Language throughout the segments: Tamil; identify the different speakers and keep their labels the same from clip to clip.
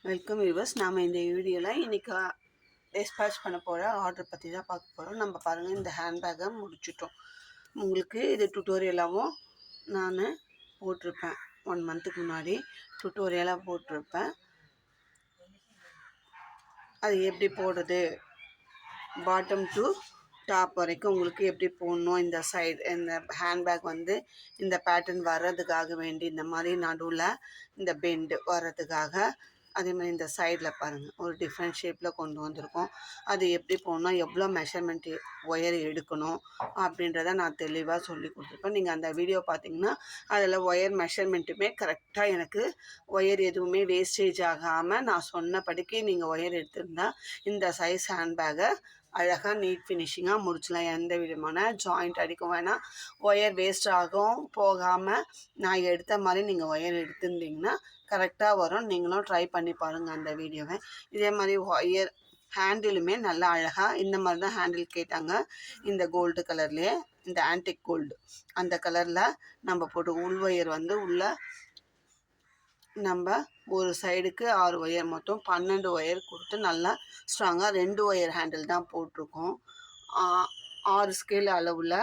Speaker 1: Welcome viewers. நாம் இந்த வீடியோவில் இன்றைக்கி டிஸ்பேச் பண்ண போகிற ஆர்டர் பற்றி தான் பார்க்க போகிறோம். நம்ம பாருங்கள், இந்த ஹேண்ட்பேக்கை முடிச்சிட்டோம். உங்களுக்கு இது டுட்டோரியலாகவும் நான் போட்டிருப்பேன். 1 மந்த்துக்கு முன்னாடி டுட்டோரியலாக போட்டிருப்பேன். அது எப்படி போடுறது, பாட்டம் டு டாப் வரைக்கும் உங்களுக்கு எப்படி போடணும், இந்த சைடு இந்த ஹேண்ட்பேக் வந்து இந்த பேட்டர்ன் வர்றதுக்காக வேண்டி இந்த மாதிரி நடுவில் இந்த பெண்டு வர்றதுக்காக, அதே மாதிரி இந்த சைடில் பாருங்கள் ஒரு டிஃப்ரெண்ட் ஷேப்பில் கொண்டு வந்திருக்கோம். அது எப்படி போடணும், எவ்வளோ மெஷர்மெண்ட் ஒயர் எடுக்கணும் அப்படின்றத நான் தெளிவாக சொல்லி கொடுத்துருப்பேன். நீங்கள் அந்த வீடியோ பார்த்தீங்கன்னா அதில் ஒயர் மெஷர்மெண்ட்டுமே கரெக்டாக எனக்கு ஒயர் எதுவுமே வேஸ்டேஜ் ஆகாமல் நான் சொன்னபடிக்கு நீங்கள் ஒயர் எடுத்திருந்தா இந்த சைஸ் ஹேண்ட்பேக்கை அழகாக நீட் ஃபினிஷிங்காக முடிச்சலாம். எந்த விதமான ஜாயிண்ட் அடிக்க வேணாம், ஒயர் வேஸ்ட் ஆகும் போகாமல் நான் எடுத்த மாதிரி நீங்கள் ஒயர் எடுத்திருந்தீங்கன்னா கரெக்டாக வரும். நீங்களும் ட்ரை பண்ணி பாருங்கள் அந்த வீடியோவை. இதே மாதிரி ஒயர் ஹேண்டிலுமே நல்லா அழகாக இந்த மாதிரி தான் ஹேண்டில் கேட்டாங்க. இந்த கோல்டு கலர்லேயே, இந்த ஆன்டிக் கோல்டு அந்த கலரில் நம்ம போட்டு உள் ஒயர் வந்து உள்ள நம்ம ஒரு சைடுக்கு 6 ஒயர், மொத்தம் 12 ஒயர் கொடுத்து நல்லா ஸ்ட்ராங்காக 2 ஒயர் ஹேண்டில் தான் போட்டிருக்கோம். 6 ஸ்கேல் அளவில்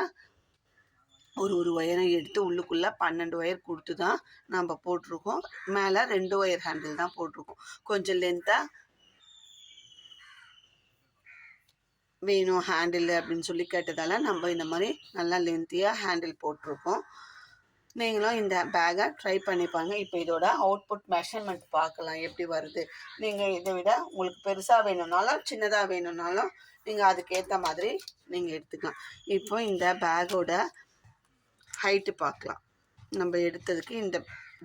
Speaker 1: ஒரு ஒயரை எடுத்து உள்ளுக்குள்ளே 12 ஒயர் கொடுத்து தான் நம்ம போட்டிருக்கோம். மேலே 2 ஒயர் ஹேண்டில் தான் போட்டிருக்கோம். கொஞ்சம் லென்த்தாக வேணும் ஹேண்டில் அப்படின்னு சொல்லி கேட்டதால் நம்ம இந்த மாதிரி நல்லா லென்த்தியாக ஹேண்டில் போட்டிருக்கோம். நீங்களும் இந்த பேக்கை ட்ரை பண்ணிப்பாங்க. இப்போ இதோட அவுட்புட் மெஷர்மெண்ட் பார்க்கலாம் எப்படி வருது. நீங்கள் இதை விட உங்களுக்கு பெருசாக வேணும்னாலும் சின்னதாக வேணும்னாலும் நீங்கள் அதுக்கேற்ற மாதிரி நீங்கள் எடுத்துக்கலாம். இப்போ இந்த பேக்கோட ஹைட்டு பார்க்கலாம். நம்ம எடுத்ததுக்கு இந்த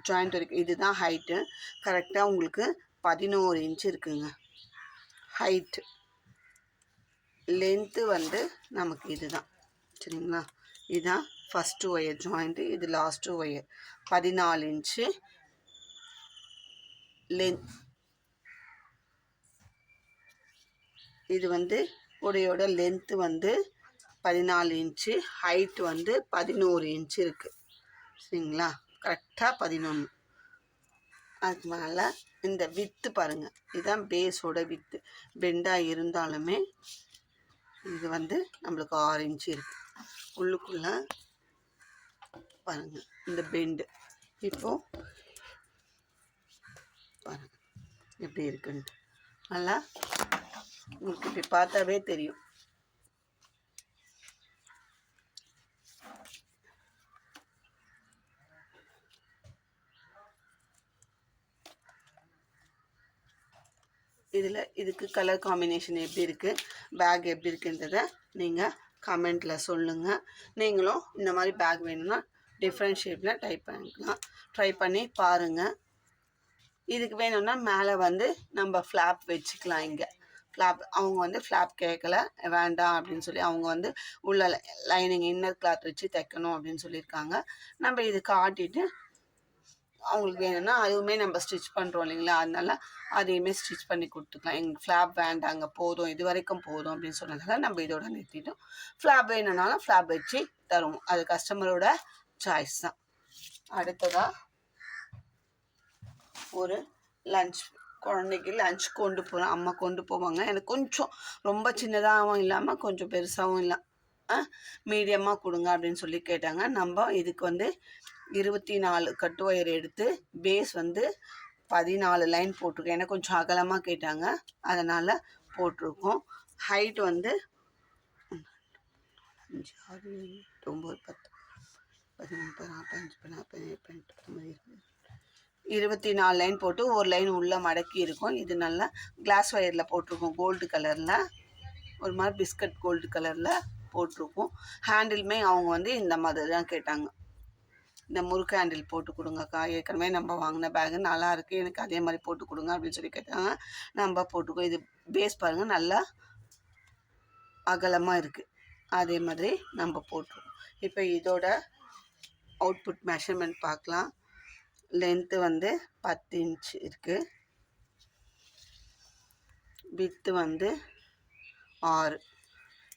Speaker 1: ஜாயிண்ட் வரைக்கும் இதுதான் ஹைட்டு. கரெக்டாக உங்களுக்கு 11 இன்ச்சு இருக்குங்க ஹைட்டு. லென்த்து வந்து நமக்கு இதுதான், சரிங்களா? இதுதான் ஃபஸ்ட்டு ஒயர் ஜாயிண்ட்டு, இது லாஸ்ட்டு ஒயர். 14 inch length. இது வந்து உடையோட லென்த்து வந்து 14 இன்ச்சு, ஹைட் வந்து 11 இன்ச்சு இருக்குது, சரிங்களா? கரெக்டாக 11. அதுக்கு மேலே இந்த வித்து பாருங்கள், இதுதான் பேஸோட வித்து. பெண்டாக இருந்தாலுமே இது வந்து நம்மளுக்கு 6 இன்ச்சு இருக்குது. உள்ளுக்குள்ளே பாருங்கள் இந்த பெண்டு. இப்போது பாருங்கள் எப்படி இருக்குன்ட்டு நல்லா உங்களுக்கு இப்படி பார்த்தாவே தெரியும். இதில் இதுக்கு கலர் காம்பினேஷன் எப்படி இருக்குது, பேக் எப்படி இருக்குன்றதை நீங்கள் கமெண்ட்டில் சொல்லுங்கள். நீங்களும் இந்த மாதிரி பேக் வேணும்னா டிஃப்ரெண்ட் ஷேப்பில் ட்ரை பண்ணி பாருங்கள். இதுக்கு வேணும்னா மேலே வந்து நம்ம ஃப்ளாப் வச்சுக்கலாம். இங்கே ஃப்ளாப் அவங்க வந்து ஃப்ளாப் கேட்கல, வேண்டாம் அப்படின்னு சொல்லி அவங்க வந்து உள்ள லைனிங் இன்னர் கிளாத் வச்சு தைக்கணும் அப்படின்னு சொல்லியிருக்காங்க. நம்ம இது காட்டிட்டு அவங்களுக்கு வேணும்னா அதுவுமே நம்ம ஸ்டிச் பண்ணுறோம் இல்லைங்களா, அதனால அதையுமே ஸ்டிச் பண்ணி கொடுத்துக்கலாம். எங்களுக்கு ஃப்ளாப் வேண்டாங்க, போதும் இது வரைக்கும் போதும் அப்படின்னு சொன்னதால நம்ம இதோட நிறுத்திட்டோம். ஃப்ளாப் வேணும்னாலும் ஃப்ளாப் வச்சு தருவோம், அது கஸ்டமரோட சாய்ஸ் தான். அடுத்ததாக ஒரு லஞ்ச், குழந்தைக்கு லஞ்ச் கொண்டு போகிறோம், அம்மா கொண்டு போவாங்க. எனக்கு கொஞ்சம் ரொம்ப சின்னதாகவும் இல்லாமல் கொஞ்சம் பெருசாகவும் இல்லை, மீடியமாக கொடுங்க அப்படின்னு சொல்லி கேட்டாங்க. நம்ம இதுக்கு வந்து 24 கட்டு ஒயர் எடுத்து பேஸ் வந்து 14 லைன் போட்டிருக்கோம். எனக்கு கொஞ்சம் அகலமாக கேட்டாங்க, அதனால் போட்டிருக்கோம். ஹைட் வந்து 5, 6, 8, 9, 10, 11, 15, 17, 18, 24 லைன் போட்டு ஒரு லைன் உள்ளே மடக்கி இருக்கும். இது நல்லா கிளாஸ் ஒயரில் போட்டிருக்கோம், கோல்டு கலரில், ஒரு மாதிரி பிஸ்கட் கோல்டு கலரில் போட்டிருக்கோம். ஹேண்டிலுமே அவங்க வந்து இந்த மாதிரி தான் கேட்டாங்க, இந்த முறுக்கு ஹேண்டில் போட்டு கொடுங்கக்கா, ஏற்கனவே நம்ம வாங்கின பேகு நல்லா இருக்குது, எனக்கு அதே மாதிரி போட்டு கொடுங்க அப்படின்னு சொல்லி கேட்டாங்க. நம்ம போட்டுக்கோ. இது பேஸ் பாருங்கள் நல்லா அகலமாக இருக்குது, அதே மாதிரி நம்ம போட்டுருக்கோம். இப்போ இதோட அவுட்புட் மெஷர்மெண்ட் பார்க்கலாம். லென்த்து வந்து 10 இன்ச்சு இருக்குது, வித்து வந்து 6.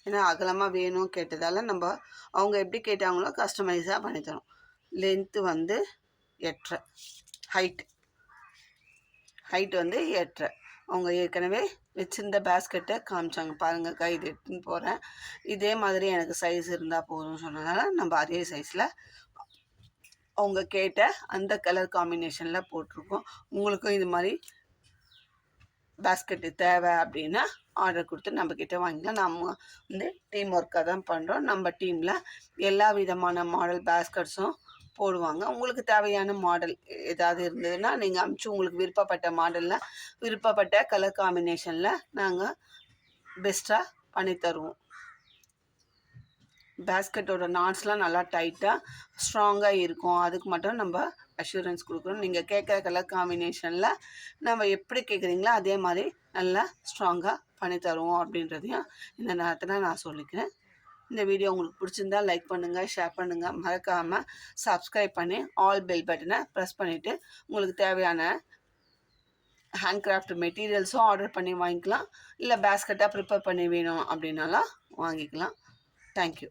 Speaker 1: ஏன்னா அகலமாக வேணும் கேட்டதால் நம்ம அவங்க எப்படி கேட்டாங்களோ கஸ்டமைஸாக பண்ணித்தரோம். லென்த்து வந்து 8.5, ஹைட் வந்து 8.5. அவங்க ஏற்கனவே வச்சுருந்த பேஸ்கெட்டை காமிச்சாங்க பாருங்கக்கா, இது எடுத்துன்னு போகிறேன், இதே மாதிரி எனக்கு சைஸ் இருந்தால் போதும்னு சொன்னதுனால நம்ம அதே சைஸில் அவங்க கேட்ட அந்த கலர் காம்பினேஷனில் போட்டிருக்கோம். உங்களுக்கும் இது மாதிரி பேஸ்கெட்டு தேவை அப்படின்னா ஆர்டர் கொடுத்து நம்மக்கிட்ட வாங்கிக்கலாம். நம்ம வந்து டீம் ஒர்க்காக தான் பண்ணுறோம். நம்ம டீமில் எல்லா விதமான மாடல் பேஸ்கெட்ஸும் போடுவாங்க. உங்களுக்கு தேவையான மாடல் ஏதாவது இருந்ததுன்னா நீங்கள் அனுப்பிச்சு உங்களுக்கு விருப்பப்பட்ட மாடலில் விருப்பப்பட்ட கலர் காம்பினேஷனில் நாங்கள் பெஸ்ட்டாக பண்ணித்தருவோம். பேஸ்கெட்டோட நாட்ஸ்லாம் நல்லா டைட்டாக ஸ்ட்ராங்காக இருக்கும். அதுக்கு மட்டும் நம்ம அஷூரன்ஸ் கொடுக்குறோம். நீங்கள் கேட்குற கலர் காம்பினேஷனில் நம்ம எப்படி கேட்குறீங்களோ அதே மாதிரி நல்லா ஸ்ட்ராங்காக பண்ணி தருவோம் அப்படின்றதையும் இந்த நேரத்தில் நான் சொல்லிக்கிறேன். இந்த வீடியோ உங்களுக்கு பிடிச்சிருந்தா லைக் பண்ணுங்கள், ஷேர் பண்ணுங்கள், மறக்காமல் சப்ஸ்கிரைப் பண்ணி ஆல் பெல் பட்டனை ப்ரெஸ் பண்ணிவிட்டு உங்களுக்கு தேவையான ஹேண்ட்கிராஃப்ட் மெட்டீரியல்ஸும் ஆர்டர் பண்ணி வாங்கிக்கலாம். இல்லை பேஸ்கெட்டாக ப்ரிப்பேர் பண்ணி வேணும் அப்படின்னாலாம் வாங்கிக்கலாம். தேங்க்யூ.